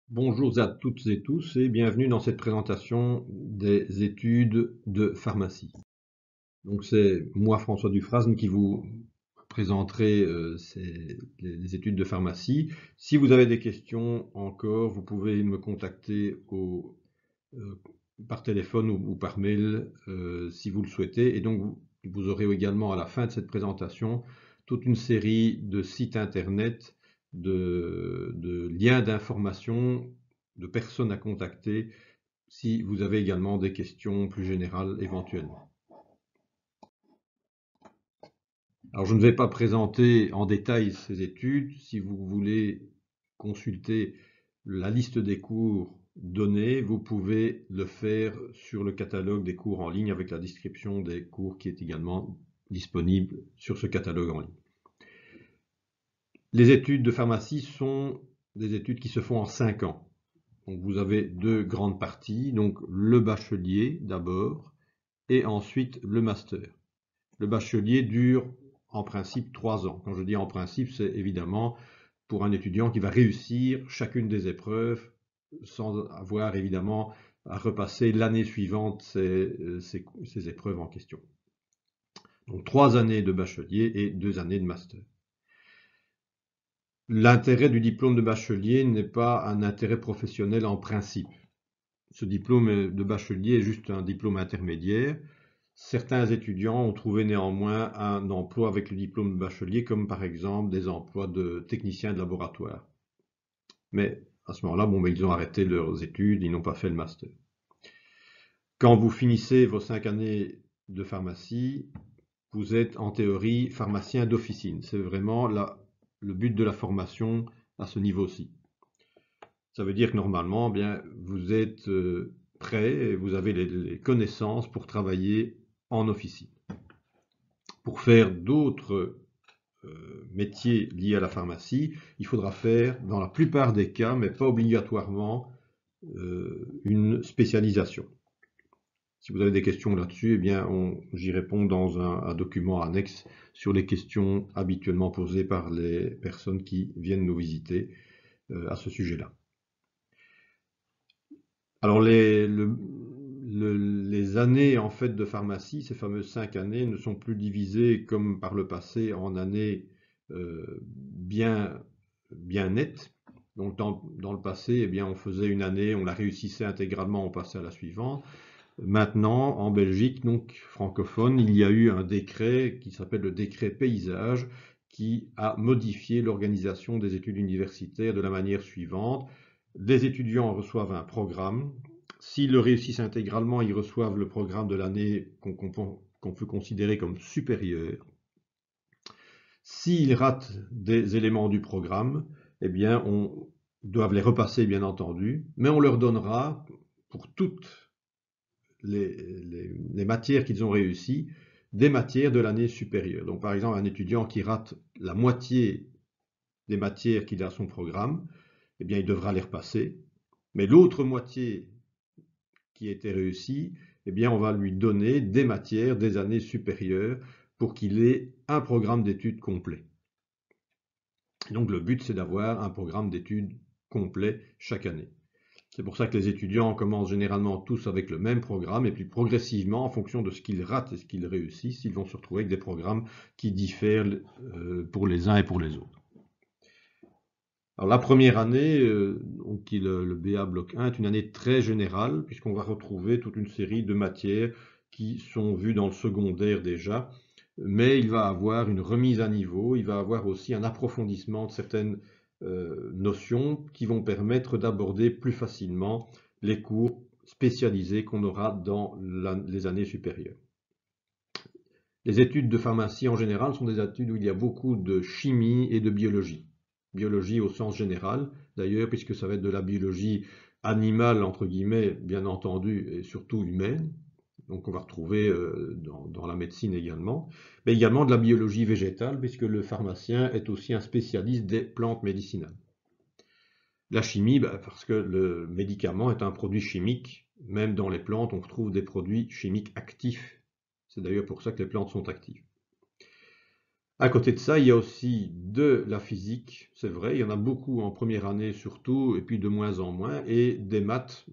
Bonjour à toutes et tous et bienvenue dans cette présentation des études de pharmacie. Donc c'est moi François Dufrasne qui vous présenterai les études de pharmacie. Si vous avez des questions encore, vous pouvez me contacter euh, par téléphone ou par mail si vous le souhaitez. Et donc vous aurez également à la fin de cette présentation toute une série de sites internet, de liens d'information, de personnes à contacter si vous avez également des questions plus générales éventuellement. Alors je ne vais pas présenter en détail ces études. Si vous voulez consulter la liste des cours donnés, vous pouvez le faire sur le catalogue des cours en ligne avec la description des cours qui est également disponible sur ce catalogue en ligne. Les études de pharmacie sont des études qui se font en 5 ans. Donc vous avez deux grandes parties, donc le bachelier d'abord et ensuite le master. Le bachelier dure en principe 3 ans. Quand je dis en principe, c'est évidemment pour un étudiant qui va réussir chacune des épreuves sans avoir évidemment à repasser l'année suivante ces épreuves en question. Donc 3 années de bachelier et 2 années de master. L'intérêt du diplôme de bachelier n'est pas un intérêt professionnel en principe. Ce diplôme de bachelier est juste un diplôme intermédiaire. Certains étudiants ont trouvé néanmoins un emploi avec le diplôme de bachelier, comme par exemple des emplois de technicien de laboratoire. Mais à ce moment-là, ils ont arrêté leurs études, ils n'ont pas fait le master. Quand vous finissez vos 5 années de pharmacie, vous êtes en théorie pharmacien d'officine. C'est vraiment le but de la formation à ce niveau-ci. Ça veut dire que normalement, vous êtes prêt et vous avez les connaissances pour travailler en officine. Pour faire d'autres métiers liés à la pharmacie, il faudra faire, dans la plupart des cas, mais pas obligatoirement, une spécialisation. Si vous avez des questions là-dessus, j'y réponds dans un document annexe sur les questions habituellement posées par les personnes qui viennent nous visiter à ce sujet-là. Alors les années en fait de pharmacie, ces fameuses 5 années, ne sont plus divisées comme par le passé en années bien nettes. Donc dans le passé, on faisait une année, on la réussissait intégralement, on passait à la suivante. Maintenant, en Belgique, donc francophone, il y a eu un décret qui s'appelle le décret paysage qui a modifié l'organisation des études universitaires de la manière suivante. Les étudiants reçoivent un programme. S'ils le réussissent intégralement, ils reçoivent le programme de l'année qu'on peut considérer comme supérieur. S'ils ratent des éléments du programme, on doit les repasser, bien entendu, mais on leur donnera, pour toutes les matières qu'ils ont réussies, des matières de l'année supérieure. Donc, par exemple, un étudiant qui rate la moitié des matières qu'il a à son programme, il devra les repasser. Mais l'autre moitié qui a été réussie, on va lui donner des matières des années supérieures pour qu'il ait un programme d'études complet. Donc le but, c'est d'avoir un programme d'études complet chaque année. C'est pour ça que les étudiants commencent généralement tous avec le même programme et puis progressivement, en fonction de ce qu'ils ratent et ce qu'ils réussissent, ils vont se retrouver avec des programmes qui diffèrent pour les uns et pour les autres. Alors la première année, qui est le BA Bloc 1, est une année très générale, puisqu'on va retrouver toute une série de matières qui sont vues dans le secondaire déjà, mais il va avoir une remise à niveau, il va avoir aussi un approfondissement de certaines notions qui vont permettre d'aborder plus facilement les cours spécialisés qu'on aura dans les années supérieures. Les études de pharmacie en général sont des études où il y a beaucoup de chimie et de biologie. Biologie au sens général, d'ailleurs, puisque ça va être de la biologie animale, entre guillemets, bien entendu, et surtout humaine. Donc on va retrouver dans la médecine également, mais également de la biologie végétale, puisque le pharmacien est aussi un spécialiste des plantes médicinales. La chimie, parce que le médicament est un produit chimique, même dans les plantes, on retrouve des produits chimiques actifs. C'est d'ailleurs pour ça que les plantes sont actives. À côté de ça, il y a aussi de la physique, c'est vrai, il y en a beaucoup en première année surtout, et puis de moins en moins, et des maths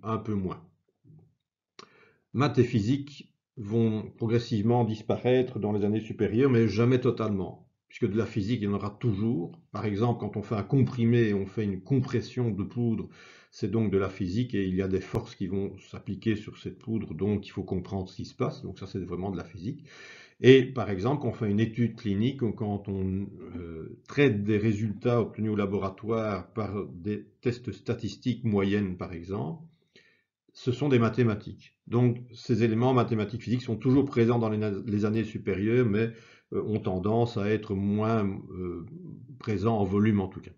un peu moins. Maths et physique vont progressivement disparaître dans les années supérieures, mais jamais totalement, puisque de la physique, il y en aura toujours. Par exemple, quand on fait un comprimé, on fait une compression de poudre, c'est donc de la physique, et il y a des forces qui vont s'appliquer sur cette poudre, donc il faut comprendre ce qui se passe, donc ça c'est vraiment de la physique. Et par exemple, quand on fait une étude clinique ou quand on traite des résultats obtenus au laboratoire par des tests statistiques moyennes, par exemple, ce sont des mathématiques. Donc, ces éléments mathématiques physiques sont toujours présents dans les années supérieures, mais ont tendance à être moins présents en volume en tout cas.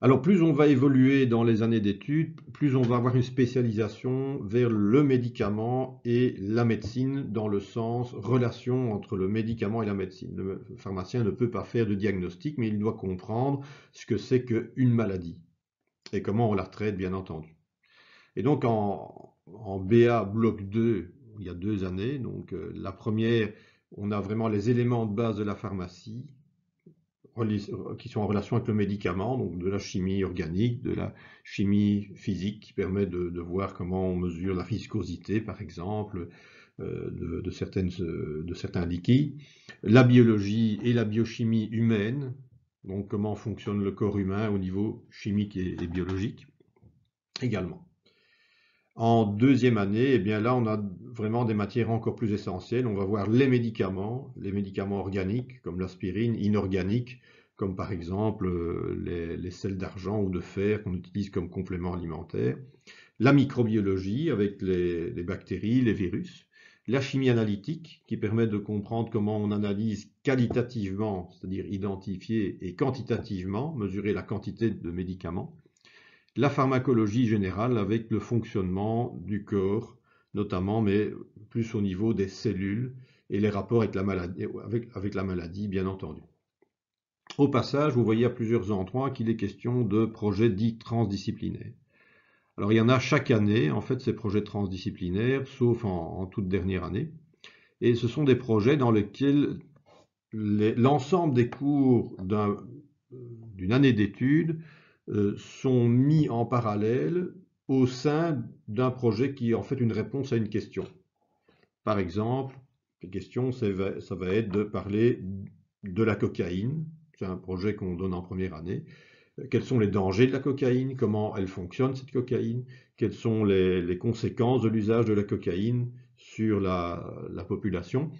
Alors, plus on va évoluer dans les années d'études, plus on va avoir une spécialisation vers le médicament et la médecine, dans le sens relation entre le médicament et la médecine. Le pharmacien ne peut pas faire de diagnostic, mais il doit comprendre ce que c'est qu'une maladie et comment on la traite, bien entendu. Et donc, en BA bloc 2, il y a 2 années, donc la première, on a vraiment les éléments de base de la pharmacie, qui sont en relation avec le médicament, donc de la chimie organique, de la chimie physique qui permet de voir comment on mesure la viscosité, par exemple, de certains liquides, la biologie et la biochimie humaine, donc comment fonctionne le corps humain au niveau chimique et biologique également. En deuxième année, eh bien là, on a vraiment des matières encore plus essentielles. On va voir les médicaments organiques comme l'aspirine, inorganiques comme par exemple les sels d'argent ou de fer qu'on utilise comme complément alimentaire, la microbiologie avec les bactéries, les virus, la chimie analytique qui permet de comprendre comment on analyse qualitativement, c'est-à-dire identifier, et quantitativement, mesurer la quantité de médicaments, la pharmacologie générale avec le fonctionnement du corps, notamment, mais plus au niveau des cellules et les rapports avec la maladie, bien entendu. Au passage, vous voyez à plusieurs endroits qu'il est question de projets dits transdisciplinaires. Alors il y en a chaque année, en fait, ces projets transdisciplinaires, sauf en toute dernière année. Et ce sont des projets dans lesquels l'ensemble des cours d'une année d'études sont mis en parallèle au sein d'un projet qui est en fait une réponse à une question. Par exemple, la question, ça va être de parler de la cocaïne. C'est un projet qu'on donne en première année. Quels sont les dangers de la cocaïne? Comment elle fonctionne, cette cocaïne? Quelles sont les conséquences de l'usage de la cocaïne sur la population?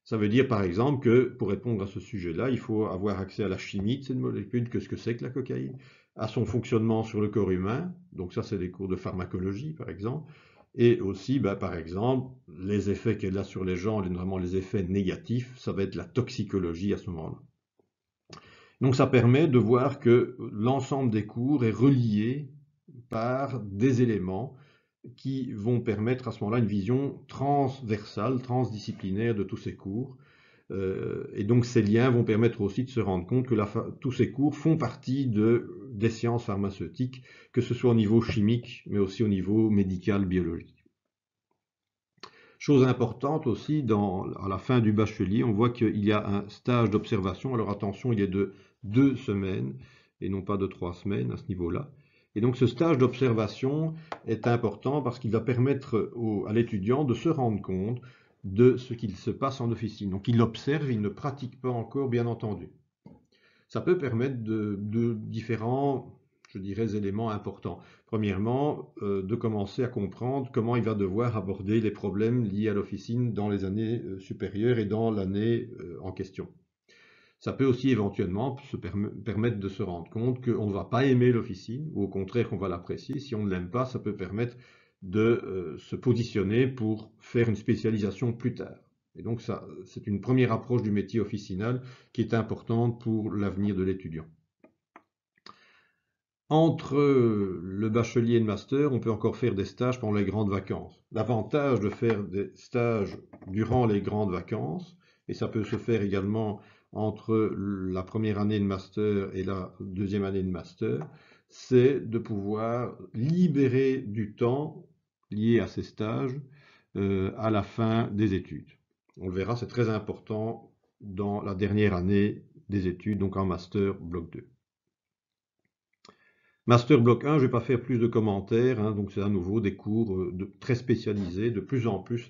Ça veut dire par exemple que pour répondre à ce sujet-là, il faut avoir accès à la chimie de cette molécule, que ce que c'est que la cocaïne, à son fonctionnement sur le corps humain, donc ça c'est des cours de pharmacologie par exemple, et aussi par exemple les effets qu'elle a sur les gens, notamment les effets négatifs, ça va être la toxicologie à ce moment-là. Donc ça permet de voir que l'ensemble des cours est relié par des éléments qui vont permettre à ce moment-là une vision transversale, transdisciplinaire de tous ces cours. Et donc ces liens vont permettre aussi de se rendre compte que tous ces cours font partie des sciences pharmaceutiques, que ce soit au niveau chimique, mais aussi au niveau médical, biologique. Chose importante aussi, à la fin du bachelier, on voit qu'il y a un stage d'observation. Alors attention, il est de 2 semaines et non pas de 3 semaines à ce niveau-là. Et donc ce stage d'observation est important parce qu'il va permettre à l'étudiant de se rendre compte de ce qu'il se passe en officine. Donc il observe, il ne pratique pas encore, bien entendu. Ça peut permettre de différents, je dirais, éléments importants. Premièrement, de commencer à comprendre comment il va devoir aborder les problèmes liés à l'officine dans les années supérieures et dans l'année en question. Ça peut aussi éventuellement permettre de se rendre compte qu'on ne va pas aimer l'officine, ou au contraire qu'on va l'apprécier. Si on ne l'aime pas, ça peut permettre de se positionner pour faire une spécialisation plus tard. Et donc ça, c'est une première approche du métier officinal qui est importante pour l'avenir de l'étudiant. Entre le bachelier et le master, on peut encore faire des stages pendant les grandes vacances. L'avantage de faire des stages durant les grandes vacances, et ça peut se faire également entre la première année de master et la deuxième année de master, c'est de pouvoir libérer du temps lié à ces stages à la fin des études. On le verra, c'est très important dans la dernière année des études, donc en Master Bloc 2. Master Bloc 1, je ne vais pas faire plus de commentaires, hein, donc c'est à nouveau des cours très spécialisés, de plus en plus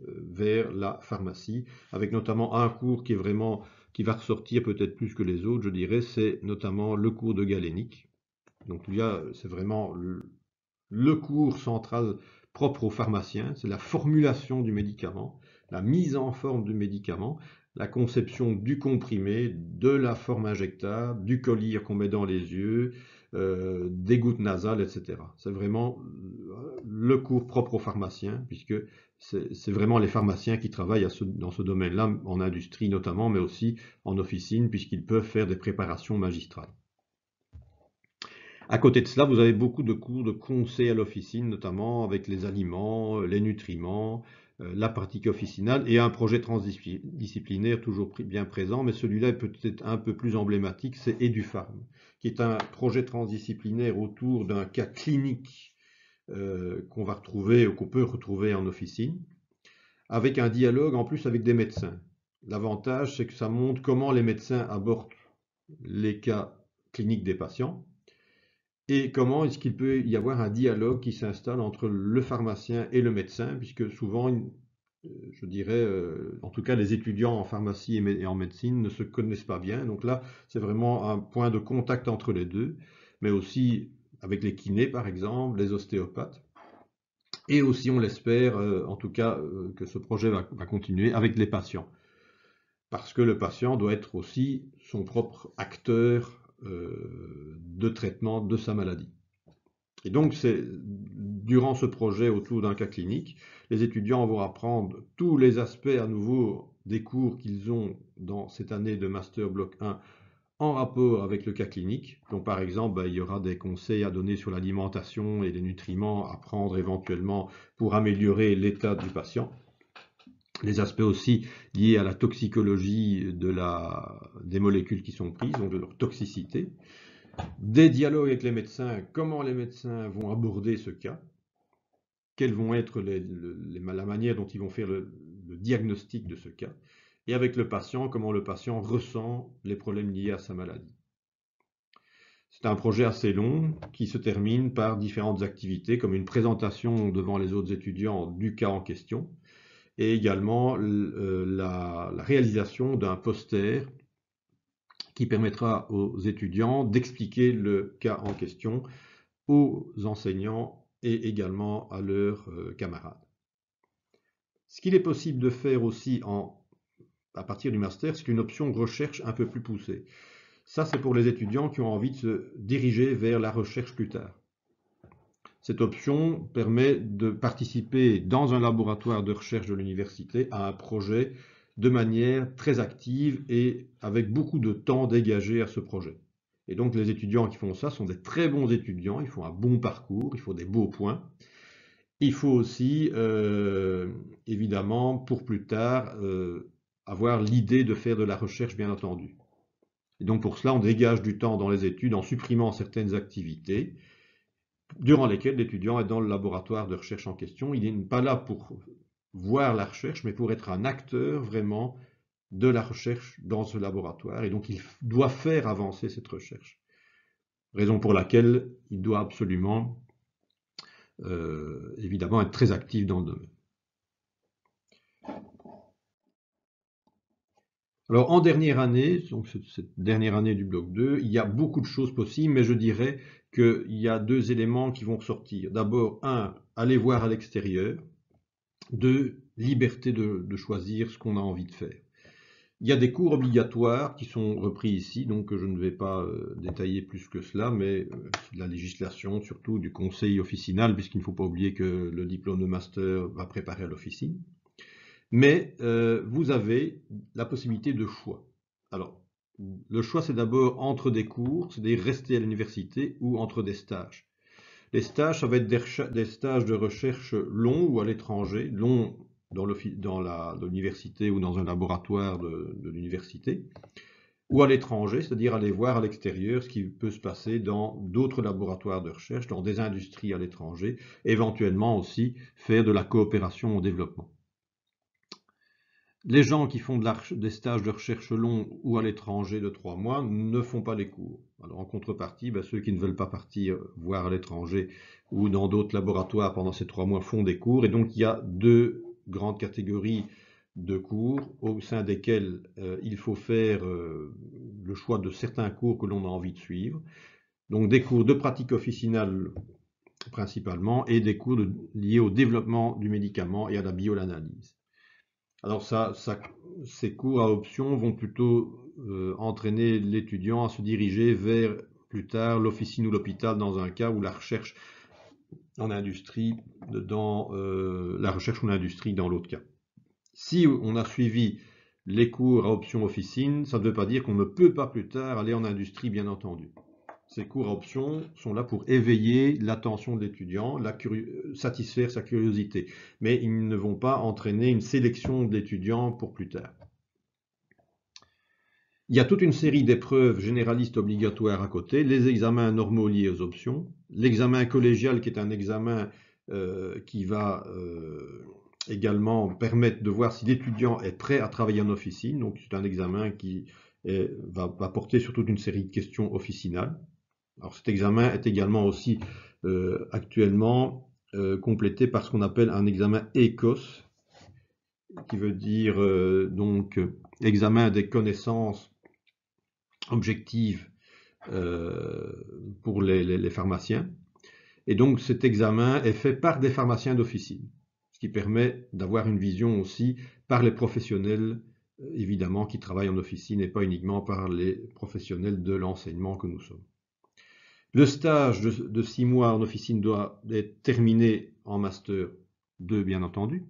vers la pharmacie, avec notamment un cours qui va ressortir peut-être plus que les autres, je dirais, c'est notamment le cours de galénique. Donc là, c'est vraiment le cours central propre aux pharmaciens, c'est la formulation du médicament, la mise en forme du médicament, la conception du comprimé, de la forme injectable, du collyre qu'on met dans les yeux, des gouttes nasales, etc. C'est vraiment le cours propre aux pharmaciens, puisque c'est vraiment les pharmaciens qui travaillent dans ce domaine-là, en industrie notamment, mais aussi en officine, puisqu'ils peuvent faire des préparations magistrales. À côté de cela, vous avez beaucoup de cours de conseil à l'officine, notamment avec les aliments, les nutriments, la pratique officinale et un projet transdisciplinaire toujours bien présent, mais celui-là est peut-être un peu plus emblématique, c'est EduPharm, qui est un projet transdisciplinaire autour d'un cas clinique qu'on va retrouver ou qu'on peut retrouver en officine, avec un dialogue en plus avec des médecins. L'avantage, c'est que ça montre comment les médecins abordent les cas cliniques des patients. Et comment est-ce qu'il peut y avoir un dialogue qui s'installe entre le pharmacien et le médecin, puisque souvent, je dirais, en tout cas les étudiants en pharmacie et en médecine ne se connaissent pas bien. Donc là, c'est vraiment un point de contact entre les deux, mais aussi avec les kinés par exemple, les ostéopathes. Et aussi, on l'espère, en tout cas, que ce projet va continuer avec les patients. Parce que le patient doit être aussi son propre acteur de traitement de sa maladie. Et donc, c'est durant ce projet autour d'un cas clinique, les étudiants vont apprendre tous les aspects à nouveau des cours qu'ils ont dans cette année de Master Bloc 1 en rapport avec le cas clinique. Donc, par exemple, il y aura des conseils à donner sur l'alimentation et les nutriments à prendre éventuellement pour améliorer l'état du patient. Les aspects aussi liés à la toxicologie des molécules qui sont prises, donc de leur toxicité. Des dialogues avec les médecins, comment les médecins vont aborder ce cas, quelle vont être la manière dont ils vont faire le diagnostic de ce cas, et avec le patient, comment le patient ressent les problèmes liés à sa maladie. C'est un projet assez long qui se termine par différentes activités, comme une présentation devant les autres étudiants du cas en question, et également la réalisation d'un poster qui permettra aux étudiants d'expliquer le cas en question aux enseignants et également à leurs camarades. Ce qu'il est possible de faire aussi à partir du master, c'est une option recherche un peu plus poussée. Ça, c'est pour les étudiants qui ont envie de se diriger vers la recherche plus tard. Cette option permet de participer dans un laboratoire de recherche de l'université à un projet de manière très active et avec beaucoup de temps dégagé à ce projet. Et donc les étudiants qui font ça sont des très bons étudiants, ils font un bon parcours, il faut des beaux points. Il faut aussi, évidemment, pour plus tard, avoir l'idée de faire de la recherche, bien entendu. Et donc pour cela, on dégage du temps dans les études en supprimant certaines activités durant lesquelles l'étudiant est dans le laboratoire de recherche en question. Il n'est pas là pour voir la recherche, mais pour être un acteur vraiment de la recherche dans ce laboratoire. Et donc il doit faire avancer cette recherche. Raison pour laquelle il doit absolument, évidemment, être très actif dans le domaine. Alors en dernière année, donc cette dernière année du bloc 2, il y a beaucoup de choses possibles, mais je dirais qu'il y a deux éléments qui vont ressortir. D'abord, un, aller voir à l'extérieur. Deux, liberté de choisir ce qu'on a envie de faire. Il y a des cours obligatoires qui sont repris ici, donc je ne vais pas détailler plus que cela, mais la législation, surtout du conseil officinal, puisqu'il ne faut pas oublier que le diplôme de master va préparer à l'officine. Mais vous avez la possibilité de choix. Alors, le choix, c'est d'abord entre des cours, c'est-à-dire rester à l'université, ou entre des stages. Les stages, ça va être des stages de recherche longs ou à l'étranger, longs dans l'université ou dans un laboratoire de l'université, ou à l'étranger, c'est-à-dire aller voir à l'extérieur ce qui peut se passer dans d'autres laboratoires de recherche, dans des industries à l'étranger, éventuellement aussi faire de la coopération au développement. Les gens qui font des stages de recherche longs ou à l'étranger de 3 mois ne font pas les cours. Alors en contrepartie, ceux qui ne veulent pas partir voir à l'étranger ou dans d'autres laboratoires pendant ces 3 mois font des cours. Et donc il y a deux grandes catégories de cours au sein desquels il faut faire le choix de certains cours que l'on a envie de suivre. Donc des cours de pratique officinale principalement et des cours liés au développement du médicament et à la bioanalyse. Alors ces cours à option vont plutôt entraîner l'étudiant à se diriger vers plus tard l'officine ou l'hôpital dans un cas, ou la recherche en industrie dans l'autre cas. Si on a suivi les cours à option officine, ça ne veut pas dire qu'on ne peut pas plus tard aller en industrie, bien entendu. Ces cours à option sont là pour éveiller l'attention de l'étudiant, satisfaire sa curiosité, mais ils ne vont pas entraîner une sélection de l'étudiant pour plus tard. Il y a toute une série d'épreuves généralistes obligatoires à côté, les examens normaux liés aux options, l'examen collégial qui est un examen qui va également permettre de voir si l'étudiant est prêt à travailler en officine, donc c'est un examen qui va porter sur toute une série de questions officinales. Alors cet examen est également aussi actuellement complété par ce qu'on appelle un examen ECOS, qui veut dire donc examen des connaissances objectives pour les pharmaciens. Et donc cet examen est fait par des pharmaciens d'officine, ce qui permet d'avoir une vision aussi par les professionnels, évidemment, qui travaillent en officine et pas uniquement par les professionnels de l'enseignement que nous sommes. Le stage de 6 mois en officine doit être terminé en Master 2, bien entendu.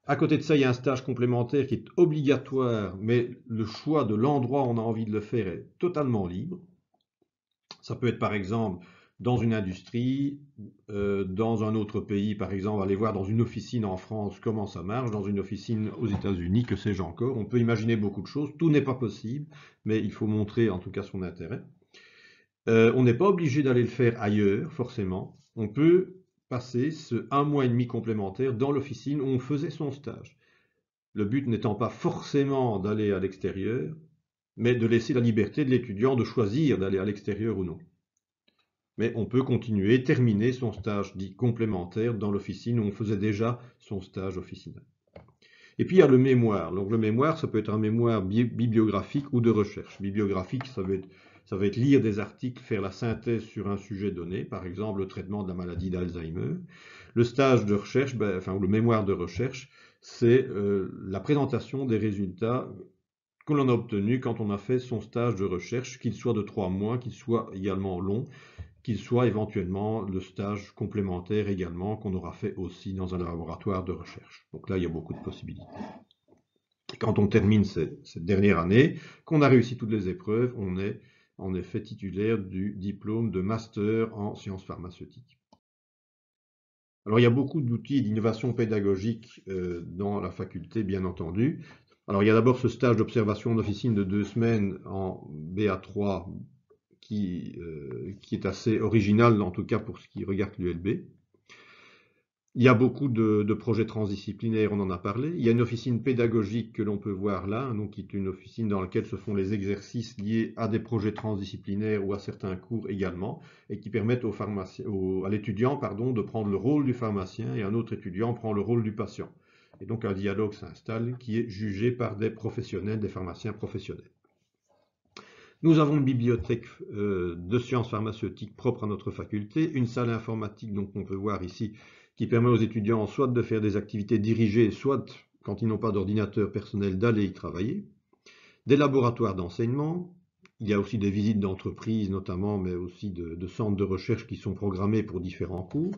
À côté de ça, il y a un stage complémentaire qui est obligatoire, mais le choix de l'endroit où on a envie de le faire est totalement libre. Ça peut être par exemple dans une industrie, dans un autre pays, par exemple, aller voir dans une officine en France comment ça marche, dans une officine aux États-Unis, que sais-je encore. On peut imaginer beaucoup de choses, tout n'est pas possible, mais il faut montrer en tout cas son intérêt. On n'est pas obligé d'aller le faire ailleurs, forcément. On peut passer ce 1 mois et demi complémentaire dans l'officine où on faisait son stage. Le but n'étant pas forcément d'aller à l'extérieur, mais de laisser la liberté de l'étudiant de choisir d'aller à l'extérieur ou non. Mais on peut continuer, terminer son stage dit complémentaire dans l'officine où on faisait déjà son stage officinal. Et puis il y a le mémoire. Donc le mémoire, ça peut être un mémoire bibliographique ou de recherche. Bibliographique, ça va être lire des articles, faire la synthèse sur un sujet donné, par exemple le traitement de la maladie d'Alzheimer. Le stage de recherche, ou le mémoire de recherche, c'est la présentation des résultats que l'on a obtenus quand on a fait son stage de recherche, qu'il soit de 3 mois, qu'il soit également long, qu'il soit éventuellement le stage complémentaire également qu'on aura fait aussi dans un laboratoire de recherche. Donc là, il y a beaucoup de possibilités. Et quand on termine cette dernière année, qu'on a réussi toutes les épreuves, on est en effet titulaire du diplôme de master en sciences pharmaceutiques. Alors il y a beaucoup d'outils d'innovation pédagogique dans la faculté, bien entendu. Alors il y a d'abord ce stage d'observation en officine de 2 semaines en BA3 qui est assez original, en tout cas pour ce qui regarde l'ULB. Il y a beaucoup de projets transdisciplinaires, on en a parlé. Il y a une officine pédagogique que l'on peut voir là, donc qui est une officine dans laquelle se font les exercices liés à des projets transdisciplinaires ou à certains cours également, et qui permettent à l'étudiant de prendre le rôle du pharmacien et un autre étudiant prend le rôle du patient. Et donc un dialogue s'installe qui est jugé par des professionnels, des pharmaciens professionnels. Nous avons une bibliothèque de sciences pharmaceutiques propre à notre faculté, une salle informatique, donc on peut voir ici, qui permet aux étudiants soit de faire des activités dirigées, soit, quand ils n'ont pas d'ordinateur personnel, d'aller y travailler. Des laboratoires d'enseignement. Il y a aussi des visites d'entreprises notamment, mais aussi de centres de recherche qui sont programmés pour différents cours.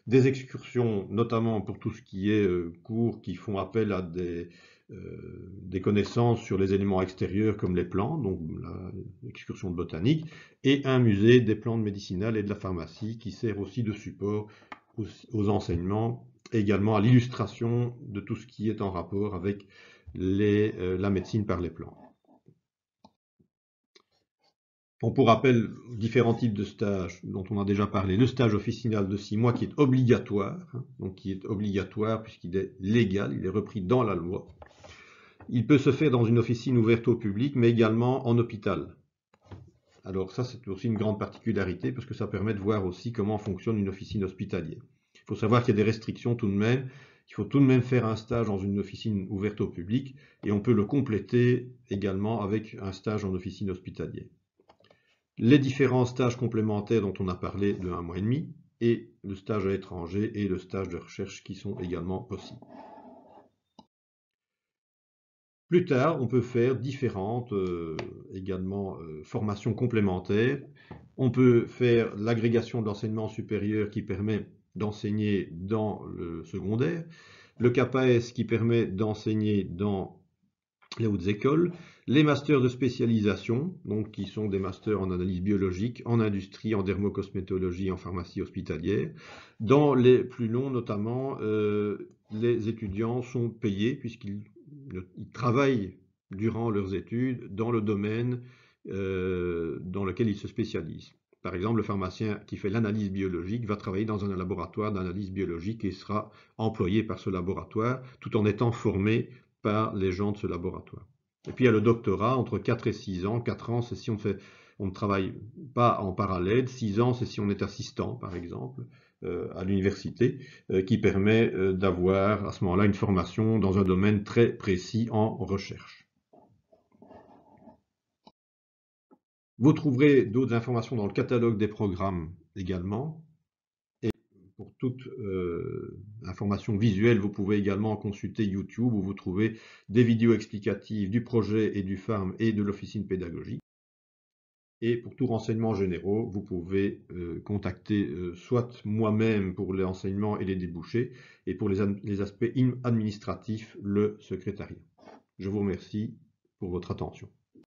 Des excursions, notamment pour tout ce qui est cours qui font appel à des connaissances sur les éléments extérieurs comme les plantes, donc l'excursion de botanique, et un musée des plantes médicinales et de la pharmacie qui sert aussi de support aux enseignements, et également à l'illustration de tout ce qui est en rapport avec la médecine par les plantes. Pour rappel, différents types de stages dont on a déjà parlé. Le stage officinal de 6 mois qui est obligatoire, donc qui est obligatoire puisqu'il est légal, il est repris dans la loi. Il peut se faire dans une officine ouverte au public, mais également en hôpital. Alors ça, c'est aussi une grande particularité parce que ça permet de voir aussi comment fonctionne une officine hospitalière. Il faut savoir qu'il y a des restrictions tout de même. Il faut tout de même faire un stage dans une officine ouverte au public et on peut le compléter également avec un stage en officine hospitalière. Les différents stages complémentaires dont on a parlé de 1 mois et demi et le stage à l'étranger et le stage de recherche qui sont également possibles. Plus tard, on peut faire différentes formations complémentaires. On peut faire l'agrégation de l'enseignement supérieur qui permet d'enseigner dans le secondaire, le CAPAES qui permet d'enseigner dans les hautes écoles, les masters de spécialisation, donc qui sont des masters en analyse biologique, en industrie, en dermocosmétologie, en pharmacie hospitalière. Dans les plus longs, notamment, les étudiants sont payés puisqu'ils travaillent durant leurs études dans le domaine dans lequel ils se spécialisent. Par exemple, le pharmacien qui fait l'analyse biologique va travailler dans un laboratoire d'analyse biologique et sera employé par ce laboratoire tout en étant formé par les gens de ce laboratoire. Et puis il y a le doctorat entre 4 et 6 ans. 4 ans, c'est si on ne travaille pas en parallèle. 6 ans, c'est si on est assistant, par exemple, à l'université, qui permet d'avoir à ce moment-là une formation dans un domaine très précis en recherche. Vous trouverez d'autres informations dans le catalogue des programmes également. Et pour toute information visuelle, vous pouvez également consulter YouTube où vous trouvez des vidéos explicatives du projet et du FARM et de l'officine pédagogique. Et pour tout renseignement généraux, vous pouvez contacter soit moi-même pour les enseignements et les débouchés, et pour les aspects administratifs, le secrétariat. Je vous remercie pour votre attention.